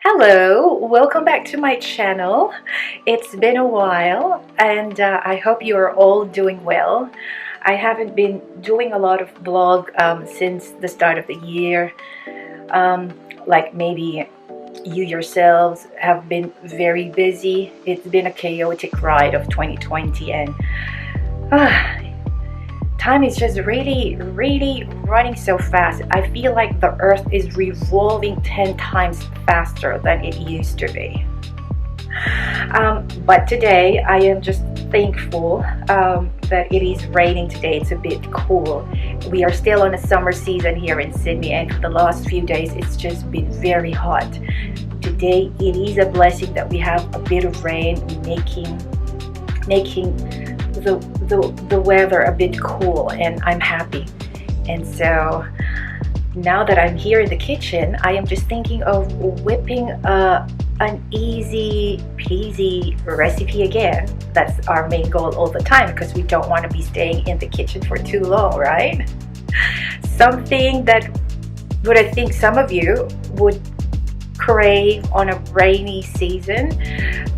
Hello, welcome back to my channel. It's been a while and I hope you are all doing well. I haven't been doing a lot of vlog since the start of the year. Like maybe you yourselves have been very busy. It's been a chaotic ride of 2020 and time is just really running so fast. I feel like the earth is revolving 10 times faster than it used to be. But today I am just thankful that it is raining today. It's a bit cool. We are still on a summer season here in Sydney, and for the last few days it's just been very hot. Today it is a blessing that we have a bit of rain, making the weather a bit cool, and I'm happy. And so now that I'm here in the kitchen, I am just thinking of whipping an easy peasy recipe again. That's our main goal all the time, because we don't want to be staying in the kitchen for too long, right? Something that would, I think, some of you would crave on a rainy season.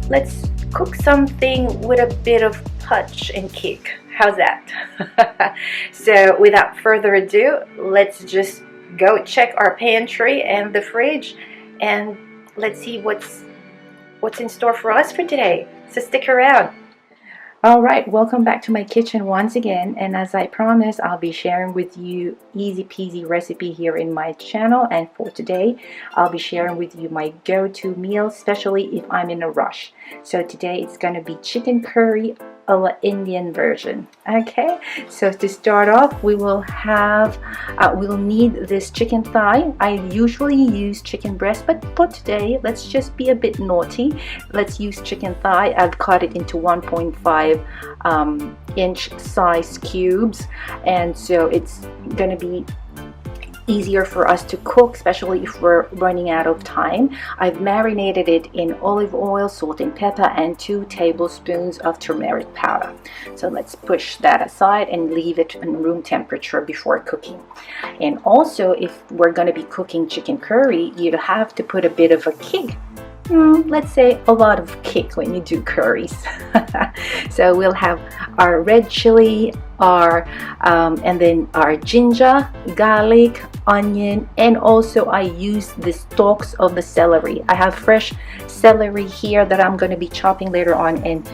Let's cook something with a bit of punch and kick. How's that? So without further ado, let's just go check our pantry and the fridge, and let's see what's in store for us for today. So stick around. Alright, welcome back to my kitchen once again, and as I promised, I'll be sharing with you easy peasy recipe here in my channel. And for today, I'll be sharing with you my go-to meal, especially if I'm in a rush. So today it's going to be chicken curry, a Indian version. Okay, so to start off, we will have we'll need this chicken thigh. I usually use chicken breast, but for today let's just be a bit naughty. Let's use chicken thigh. I've cut it into 1.5 inch size cubes, and so it's gonna be easier for us to cook, especially if we're running out of time. I've marinated it in olive oil, salt and pepper, and 2 tablespoons of turmeric powder. So let's push that aside and leave it in room temperature before cooking. And also, if we're going to be cooking chicken curry, you have to put a bit of a kick. Let's say a lot of kick when you do curries. So we'll have our red chili, and then our ginger, garlic, onion, and also I use the stalks of the celery. I have fresh celery here that I'm going to be chopping later on, and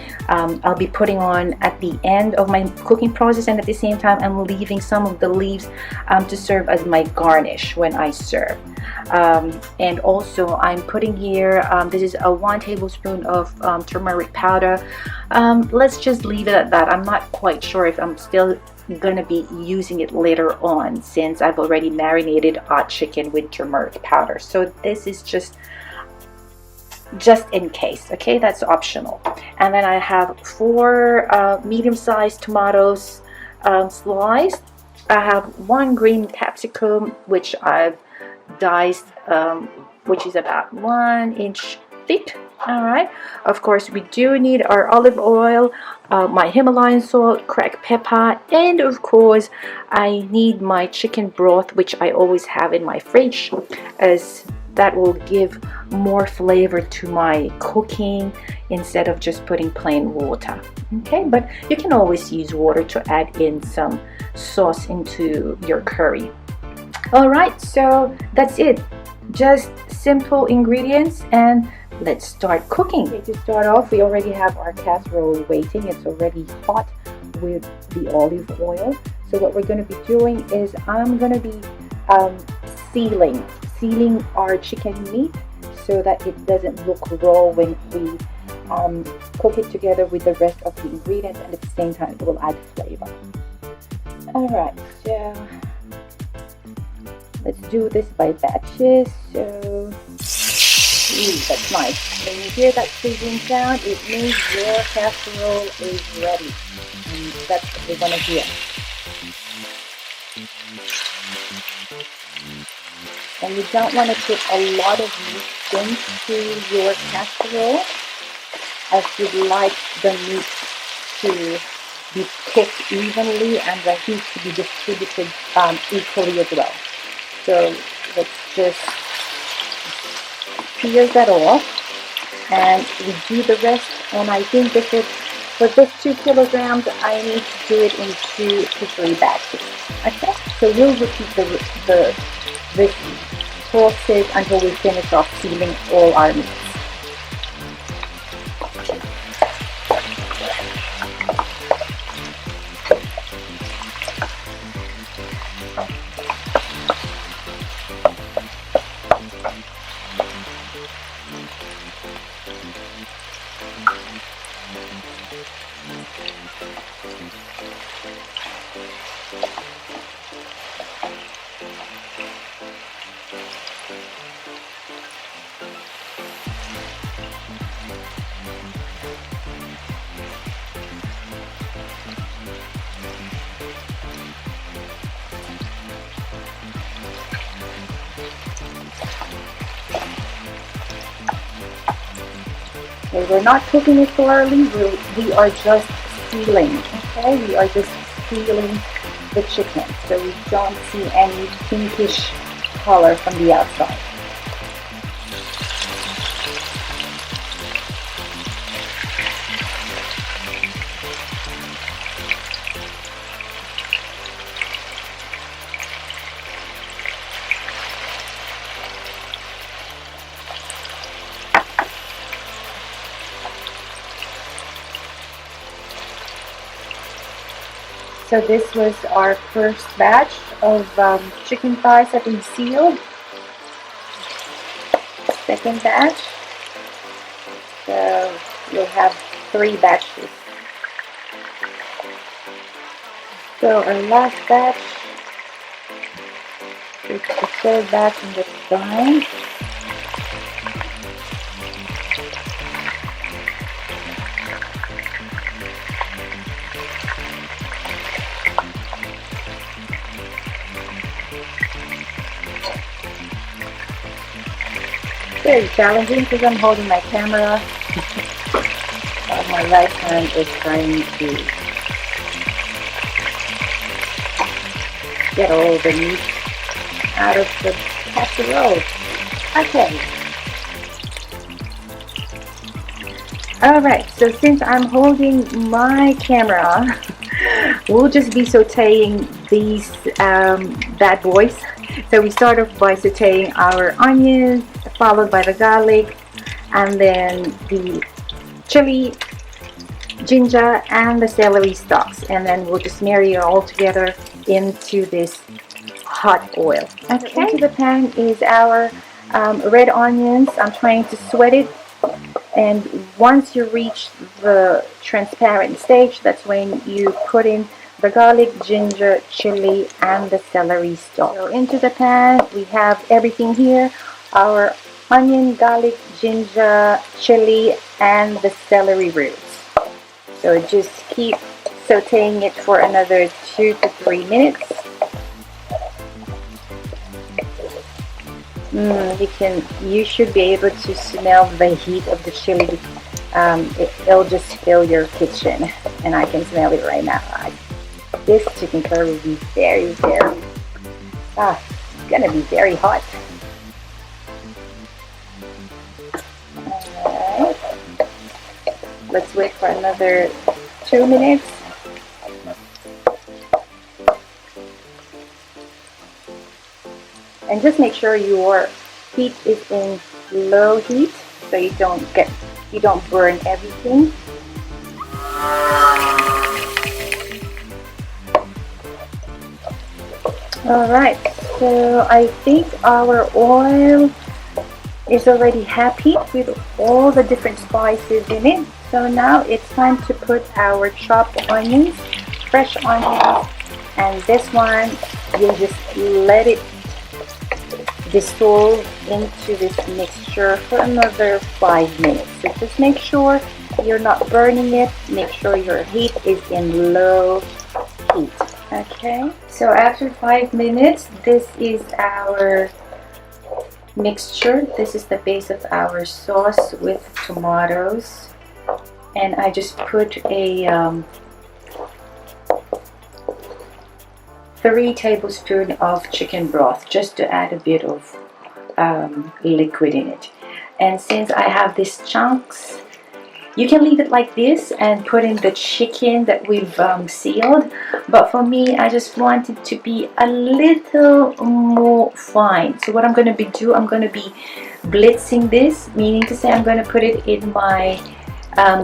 I'll be putting on at the end of my cooking process, and at the same time I'm leaving some of the leaves to serve as my garnish when I serve. And also I'm putting here, this is a 1 tablespoon of turmeric powder. Let's just leave it at that. I'm not quite sure if I'm still gonna be using it later on, since I've already marinated our chicken with turmeric powder. So this is just in case. Okay, that's optional. And then I have 4 medium-sized tomatoes sliced. I have 1 green capsicum which I've diced, which is about 1 inch thick. All right, of course we do need our olive oil, my Himalayan salt, cracked pepper, and of course I need my chicken broth, which I always have in my fridge, as that will give more flavor to my cooking instead of just putting plain water. Okay, but you can always use water to add in some sauce into your curry. All right, so that's it. Just simple ingredients, and let's start cooking. Okay, to start off, we already have our casserole waiting. It's already hot with the olive oil. So what we're going to be doing is I'm going to be sealing our chicken meat so that it doesn't look raw when we cook it together with the rest of the ingredients, and at the same time it will add flavor. All right, so let's do this by batches. So that's nice. When you hear that sizzling sound, it means your casserole is ready, and that's what we're gonna hear. And you don't want to put a lot of meat into your casserole, as you'd like the meat to be cooked evenly and the heat to be distributed equally as well. So let's just peel that off, and we do the rest. And I think this is, for this 2 kilograms, I need to do it in 2 to 3 batches. Okay, so we'll repeat this process until we finish off sealing all our meats. Okay, we're not cooking it thoroughly, we are just sealing, okay? We are just sealing the chicken, so we don't see any pinkish color from the outside. So this was our first batch of chicken thighs that we sealed. Second batch. So you'll have 3 batches. So our last batch is the 3rd batch in this time. Very challenging because I'm holding my camera. My right hand is trying to get all the meat out of the casserole. Okay. Alright, so since I'm holding my camera, we'll just be sauteing these bad boys. So we start off by sauteing our onions, followed by the garlic, and then the chili, ginger, and the celery stalks. And then we'll just marry it all together into this hot oil. Okay, into the pan is our red onions. I'm trying to sweat it. And once you reach the transparent stage, that's when you put in the garlic, ginger, chili, and the celery stalk. So into the pan, we have everything here. Our onion, garlic, ginger, chili, and the celery roots. So just keep sauteing it for another 2 to 3 minutes. You should be able to smell the heat of the chili. It'll just fill your kitchen, and I can smell it right now. This chicken curry will be very, very, it's gonna be very hot. Alright, let's wait for another 2 minutes. And just make sure your heat is in low heat so you don't burn everything. Alright, so I think our oil is already happy with all the different spices in it. So now it's time to put our chopped onions, fresh onions, and this one, you'll just let it dissolve into this mixture for another 5 minutes. So just make sure you're not burning it. Make sure your heat is in low heat. Okay, so after 5 minutes, this is our mixture. This is the base of our sauce with tomatoes, and I just put a 3 tablespoons of chicken broth just to add a bit of liquid in it. And since I have these chunks, you can leave it like this and put in the chicken that we've sealed. But for me, I just want it to be a little more fine. So what I'm going to I'm going to be blitzing this, meaning to say I'm going to put it in my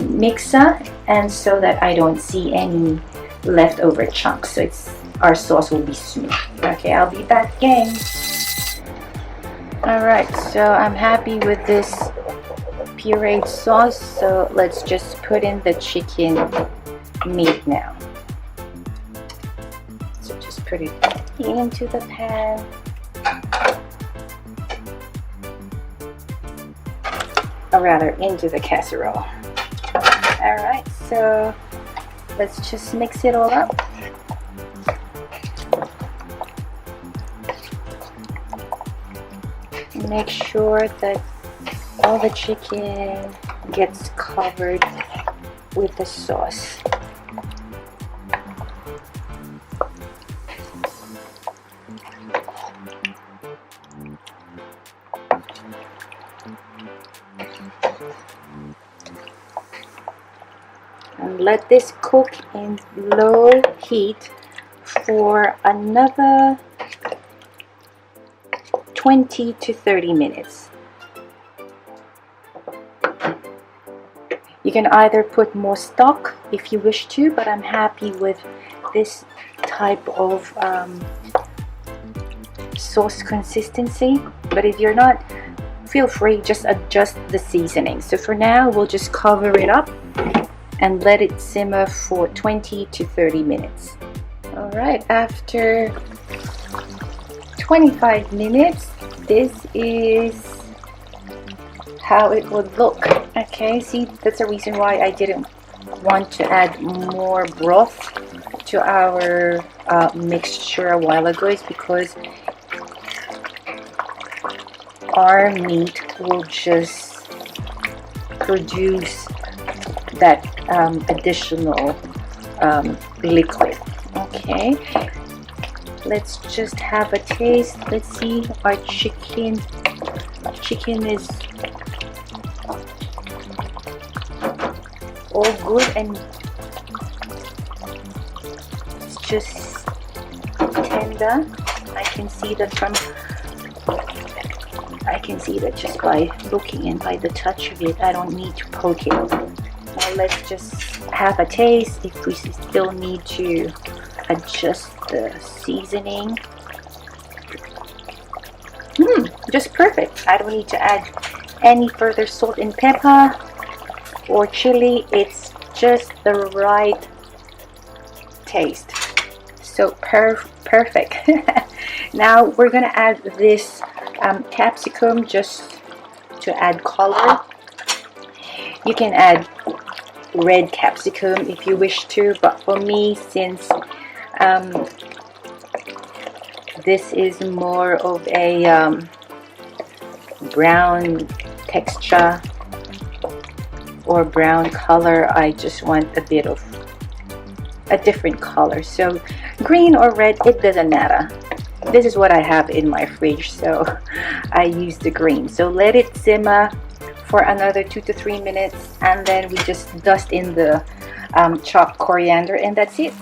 mixer, and so that I don't see any leftover chunks. So our sauce will be smooth. Okay, I'll be back again. Alright, so I'm happy with this pureed sauce, so let's just put in the chicken meat now. So just put it into the pan. Or rather, into the casserole. Alright, so let's just mix it all up. Make sure that all the chicken gets covered with the sauce. And let this cook in low heat for another 20 to 30 minutes. You can either put more stock if you wish to, but I'm happy with this type of sauce consistency. But if you're not, feel free, just adjust the seasoning. So for now, we'll just cover it up and let it simmer for 20 to 30 minutes. Alright, after 25 minutes, this is how it would look. Okay, see, that's the reason why I didn't want to add more broth to our mixture a while ago, is because our meat will just produce that additional liquid. Okay, let's just have a taste. Let's see, our chicken is all good and it's just tender. I can see that just by looking and by the touch of it. I don't need to poke it. Now let's just have a taste if we still need to adjust the seasoning. Just perfect. I don't need to add any further salt and pepper or chili. It's just the right taste. So perfect. Now we're gonna add this capsicum just to add color. You can add red capsicum if you wish to, but for me, since this is more of a brown texture or brown color, I just want a bit of a different color. So green or red, it doesn't matter. This is what I have in my fridge, so I use the green. So let it simmer for another 2 to 3 minutes, and then we just dust in the chopped coriander, and that's it.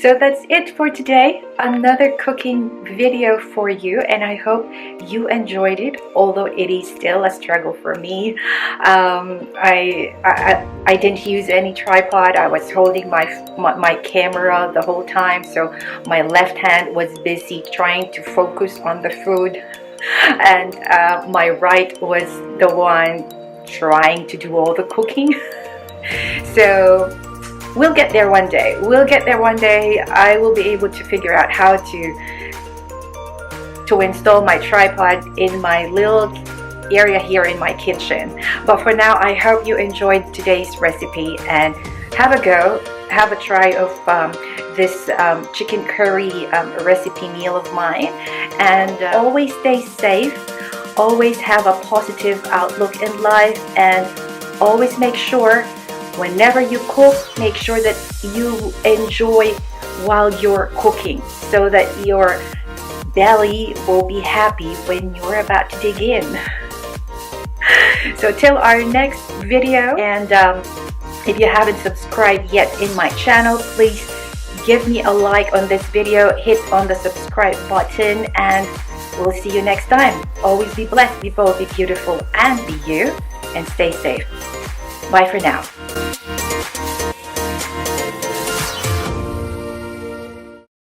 So that's it for today. Another cooking video for you, and I hope you enjoyed it, although it is still a struggle for me. I didn't use any tripod. I was holding my camera the whole time, so my left hand was busy trying to focus on the food, and my right was the one trying to do all the cooking. So we'll get there one day. I will be able to figure out how to install my tripod in my little area here in my kitchen. But for now, I hope you enjoyed today's recipe, and have a try of this chicken curry recipe meal of mine. And always stay safe, always have a positive outlook in life, and always make sure Whenever you cook, make sure that you enjoy while you're cooking so that your belly will be happy when you're about to dig in. So till our next video, and if you haven't subscribed yet in my channel, please give me a like on this video, hit on the subscribe button, and we'll see you next time. Always be blessed, be bold, be beautiful, and be you, and stay safe. Bye for now.